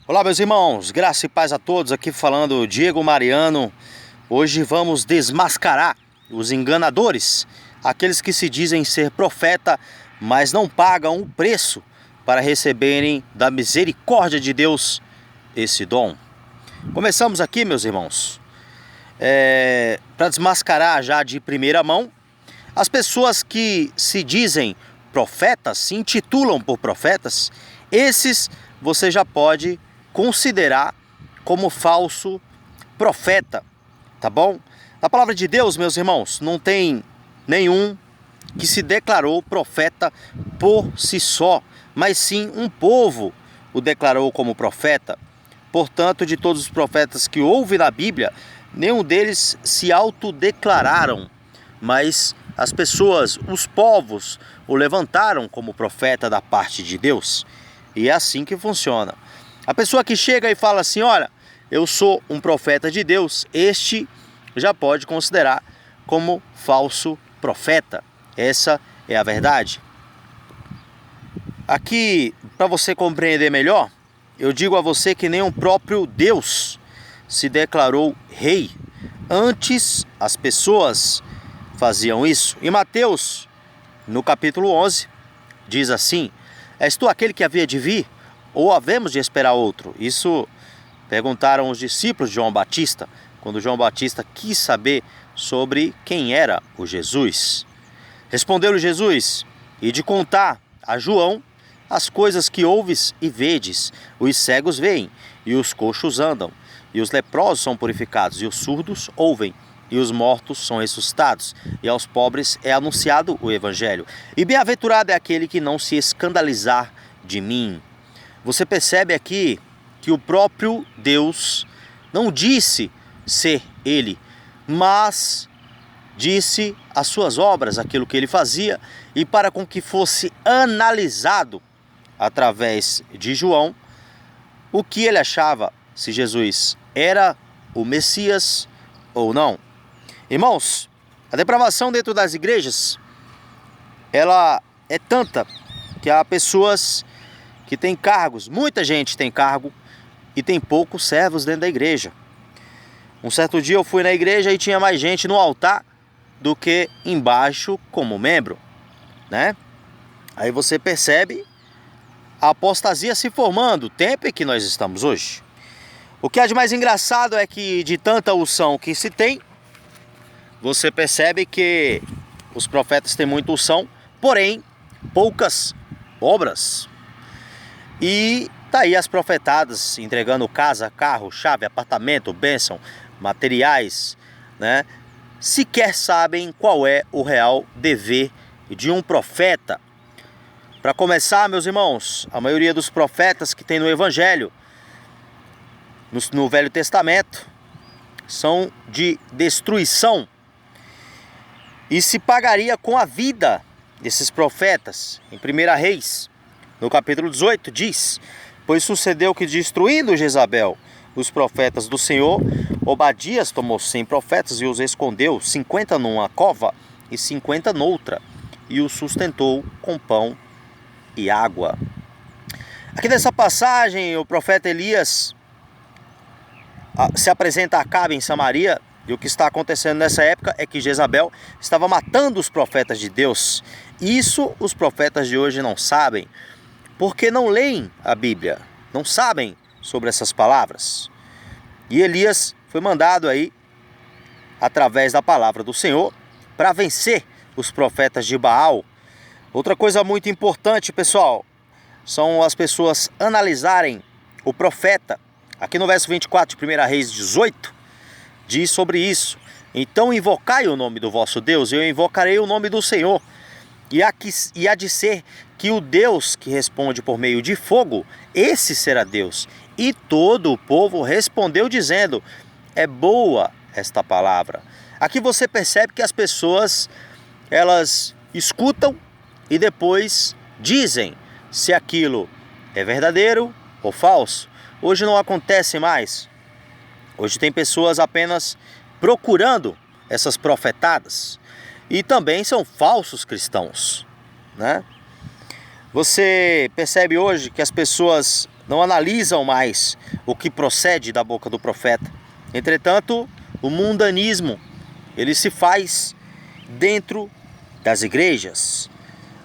Olá, meus irmãos, graça e paz a todos, aqui falando Diego Mariano. Hoje vamos desmascarar os enganadores, aqueles que se dizem ser profeta, mas não pagam o preço para receberem da misericórdia de Deus esse dom. Começamos aqui, meus irmãos, para desmascarar já de primeira mão as pessoas que se dizem profetas, se intitulam por profetas. Esses você já pode considerar como falso profeta, tá bom? Na palavra de Deus, meus irmãos, não tem nenhum que se declarou profeta por si só, mas sim um povo o declarou como profeta. Portanto, de todos os profetas que houve na Bíblia, nenhum deles se autodeclararam, mas as pessoas, os povos, o levantaram como profeta da parte de Deus. E é assim que funciona. A pessoa que chega e fala assim, olha, eu sou um profeta de Deus, este já pode considerar como falso profeta. Essa é a verdade. Aqui, para você compreender melhor, eu digo a você que nem o próprio Deus se declarou rei. Antes, as pessoas faziam isso. Em Mateus, no capítulo 11, diz assim, és tu aquele que havia de vir? Ou havemos de esperar outro? Isso perguntaram os discípulos de João Batista, quando João Batista quis saber sobre quem era o Jesus. Respondeu-lhe Jesus, e de contar a João as coisas que ouves e vedes, os cegos veem, e os coxos andam, e os leprosos são purificados, e os surdos ouvem, e os mortos são ressuscitados, e aos pobres é anunciado o Evangelho. E bem-aventurado é aquele que não se escandalizar de mim. Você percebe aqui que o próprio Deus não disse ser ele, mas disse as suas obras, aquilo que ele fazia, e para com que fosse analisado através de João, o que ele achava se Jesus era o Messias ou não. Irmãos, a depravação dentro das igrejas, ela é tanta que há pessoas que têm cargos, muita gente tem cargo e tem poucos servos dentro da igreja. Um certo dia eu fui na igreja e tinha mais gente no altar do que embaixo como membro, né? Aí você percebe a apostasia se formando, o tempo em que nós estamos hoje. O que há de mais engraçado é que de tanta unção que se tem, você percebe que os profetas têm muita unção, porém poucas obras. E tá aí as profetadas entregando casa, carro, chave, apartamento, bênção, materiais, né? Sequer sabem qual é o real dever de um profeta. Para começar, meus irmãos, a maioria dos profetas que tem no Evangelho, no Velho Testamento, são de destruição. E se pagaria com a vida desses profetas. Em 1 Reis, no capítulo 18, diz, pois sucedeu que destruindo Jezabel os profetas do Senhor, Obadias tomou 100 profetas e os escondeu, 50 numa cova e 50 noutra, e os sustentou com pão e água. Aqui nessa passagem, o profeta Elias se apresenta a Acabe em Samaria, e o que está acontecendo nessa época é que Jezabel estava matando os profetas de Deus. Isso os profetas de hoje não sabem, porque não leem a Bíblia, não sabem sobre essas palavras. E Elias foi mandado aí, através da palavra do Senhor, para vencer os profetas de Baal. Outra coisa muito importante, pessoal, são as pessoas analisarem o profeta. Aqui no verso 24 de 1 Reis 18, diz sobre isso. Então invocai o nome do vosso Deus, eu invocarei o nome do Senhor. E há de ser que o Deus que responde por meio de fogo, esse será Deus. E todo o povo respondeu dizendo, é boa esta palavra. Aqui você percebe que as pessoas, elas escutam e depois dizem se aquilo é verdadeiro ou falso. Hoje não acontece mais. Hoje tem pessoas apenas procurando essas profetadas. E também são falsos cristãos, né? Você percebe hoje que as pessoas não analisam mais o que procede da boca do profeta. Entretanto, o mundanismo, ele se faz dentro das igrejas.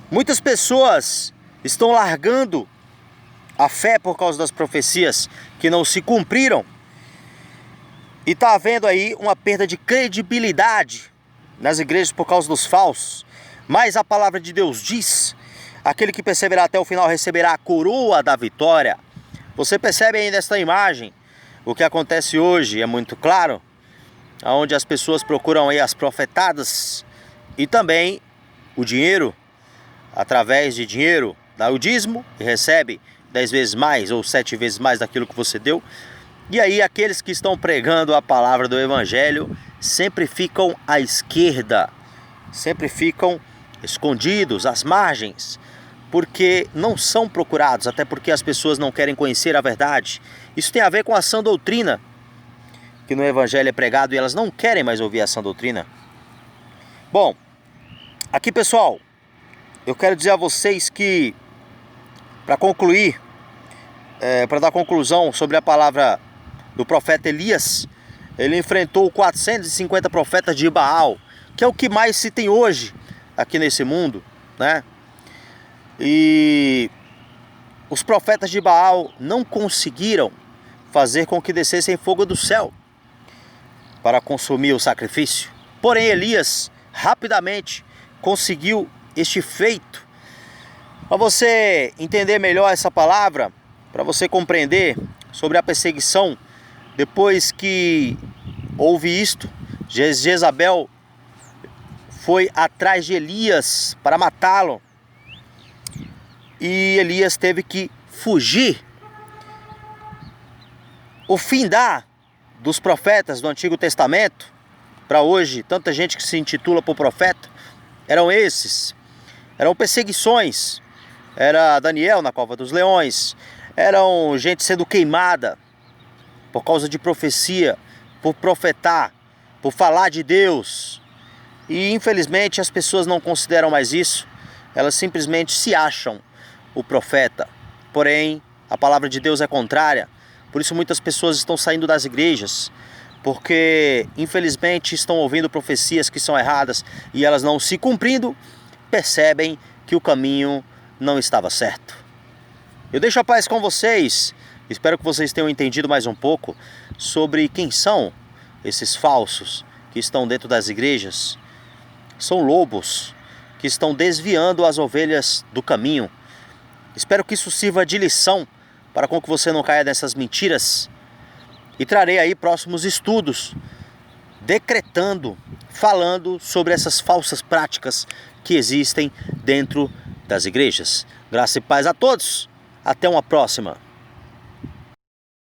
Muitas pessoas estão largando a fé por causa das profecias que não se cumpriram. E está havendo aí uma perda de credibilidade nas igrejas por causa dos falsos. Mas a palavra de Deus diz: aquele que perseverar até o final receberá a coroa da vitória. Você percebe aí nesta imagem o que acontece hoje, é muito claro, onde as pessoas procuram aí as profetadas e também o dinheiro. Através de dinheiro, dá o dízimo e recebe 10 vezes mais ou 7 vezes mais daquilo que você deu. E aí aqueles que estão pregando a palavra do evangelho sempre ficam à esquerda, sempre ficam escondidos às margens, porque não são procurados, até porque as pessoas não querem conhecer a verdade. Isso tem a ver com a sã doutrina, que no evangelho é pregado e elas não querem mais ouvir a sã doutrina. Bom, aqui pessoal, eu quero dizer a vocês que, para concluir, para dar conclusão sobre a palavra do profeta Elias, ele enfrentou 450 profetas de Baal, que é o que mais se tem hoje aqui nesse mundo, né? E os profetas de Baal não conseguiram fazer com que descessem fogo do céu para consumir o sacrifício. Porém, Elias rapidamente conseguiu este feito. Para você entender melhor essa palavra, para você compreender sobre a perseguição, depois que houve isto, Jezabel foi atrás de Elias para matá-lo. E Elias teve que fugir. O findar dos profetas do Antigo Testamento, para hoje, tanta gente que se intitula por profeta, eram esses. Eram perseguições. Era Daniel na cova dos leões. Eram gente sendo queimada por causa de profecia, por profetar, por falar de Deus. E infelizmente as pessoas não consideram mais isso. Elas simplesmente se acham o profeta. Porém, a palavra de Deus é contrária. Por isso muitas pessoas estão saindo das igrejas, porque infelizmente estão ouvindo profecias que são erradas e elas não se cumprindo, percebem que o caminho não estava certo. Eu deixo a paz com vocês. Espero que vocês tenham entendido mais um pouco sobre quem são esses falsos que estão dentro das igrejas. São lobos que estão desviando as ovelhas do caminho. Espero que isso sirva de lição para com que você não caia nessas mentiras. E trarei aí próximos estudos, decretando, falando sobre essas falsas práticas que existem dentro das igrejas. Graça e paz a todos. Até uma próxima.